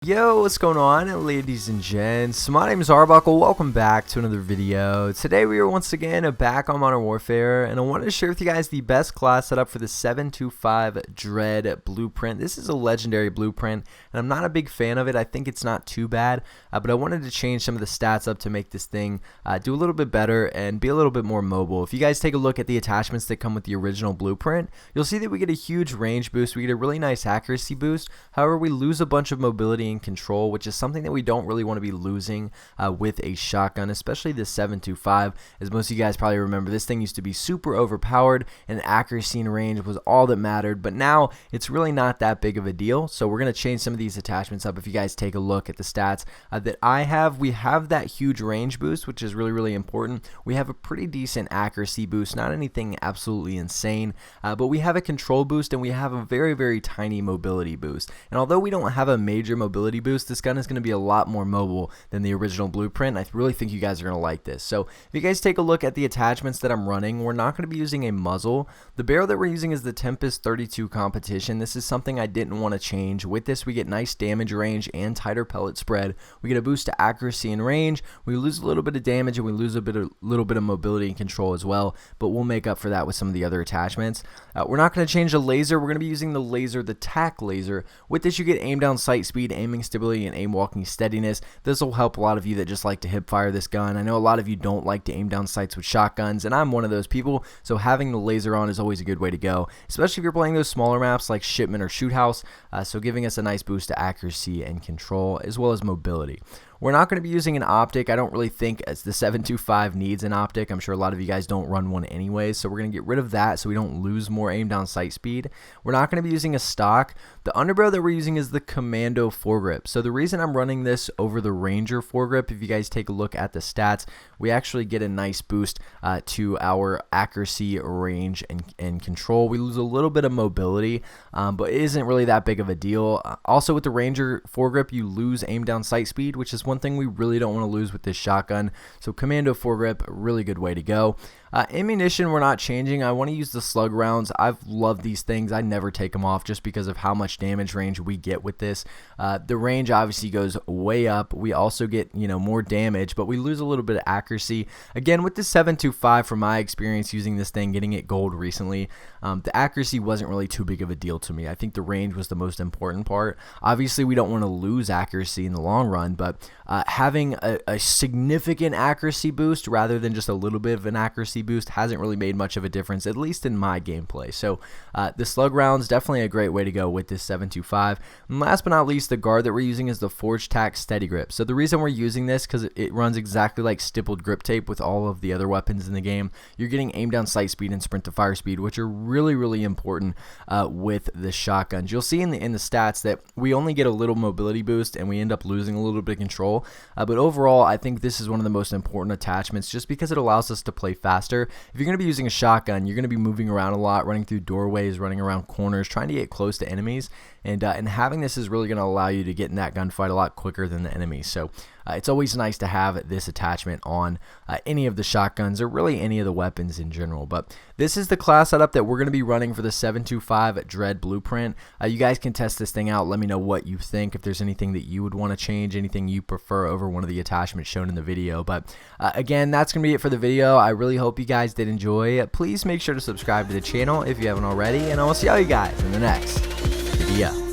Yo, what's going on, ladies and gents? My name is Arbuckle. Welcome back to another video. Today we are once again back on Modern Warfare, and I wanted to share with you guys the best class setup for the 725 Dread blueprint. This is a legendary blueprint, and I'm not a big fan of it. I think it's not too bad, but I wanted to change some of the stats up to make this thing do a little bit better and be a little bit more mobile. If you guys take a look at the attachments that come with the original blueprint, you'll see that we get a huge range boost. We get a really nice accuracy boost. However, we lose a bunch of mobility and control, which is something that we don't really want to be losing with a shotgun, especially the 725. As most of you guys probably remember, this thing used to be super overpowered and accuracy and range was all that mattered, but now it's really not that big of a deal. So we're going to change some of these attachments up. If you guys take a look at the stats that I have, we have that huge range boost, which is really important. We have a pretty decent accuracy boost, not anything absolutely insane, but we have a control boost and we have a very tiny mobility boost. And although we don't have a major mobility boost, this gun is going to be a lot more mobile than the original blueprint. I really think you guys are going to like this. So if you guys take a look at the attachments that I'm running, we're not going to be using a muzzle. The barrel that we're using is the Tempest 32 competition. This is something I didn't want to change. With this, we get nice damage range and tighter pellet spread. We get a boost to accuracy and range. We lose a little bit of damage and we lose a little bit of mobility and control as well, but we'll make up for that with some of the other attachments. We're not going to change the laser. We're going to be using the laser, the TAC laser. With this, you get aim down sight speed, aiming stability, and aim walking steadiness. This will help a lot of you that just like to hip fire this gun. I know a lot of you don't like to aim down sights with shotguns, and I'm one of those people, so having the laser on is always a good way to go, especially if you're playing those smaller maps like Shipment or Shoot House, so giving us a nice boost to accuracy and control as well as mobility. We're not going to be using an optic. I don't really think as the 725 needs an optic. I'm sure a lot of you guys don't run one anyways, so we're going to get rid of that so we don't lose more aim down sight speed. We're not going to be using a stock. The underbarrel that we're using is the Commando foregrip. So the reason I'm running this over the Ranger foregrip, if you guys take a look at the stats, we actually get a nice boost to our accuracy, range, and control. We lose a little bit of mobility, but it isn't really that big of a deal. Also with the Ranger foregrip, you lose aim down sight speed, which is one thing we really don't want to lose with this shotgun. So Commando foregrip, a really good way to go. Ammunition, we're not changing. I want to use the slug rounds. I've loved these things. I never take them off just because of how much damage range we get with this. The range obviously goes way up. We also get, more damage, but we lose a little bit of accuracy. Again, with the 725, from my experience using this thing, getting it gold recently, the accuracy wasn't really too big of a deal to me. I think the range was the most important part. Obviously, we don't want to lose accuracy in the long run, but having a significant accuracy boost rather than just a little bit of an accuracy boost hasn't really made much of a difference, at least in my gameplay. So the slug rounds, definitely a great way to go with this 725. And last but not least, the guard that we're using is the Forged Tack Steady Grip. So the reason we're using this because it runs exactly like stippled grip tape with all of the other weapons in the game. You're getting aim down sight speed and sprint to fire speed, which are really important with the shotguns. You'll see in the stats that we only get a little mobility boost and we end up losing a little bit of control. But overall, I think this is one of the most important attachments just because it allows us to play faster. If you're going to be using a shotgun, you're going to be moving around a lot, running through doorways, running around corners, trying to get close to enemies, and having this is really going to allow you to get in that gunfight a lot quicker than the enemy. So it's always nice to have this attachment on any of the shotguns or really any of the weapons in general. But this is the class setup that we're going to be running for the 725 Dread blueprint. You guys can test this thing out. Let me know what you think. If there's anything that you would want to change, anything you prefer over one of the attachments shown in the video. But again, that's going to be it for the video. I really hope you guys did enjoy. Please make sure to subscribe to the channel if you haven't already, and I will see all you guys in the next video.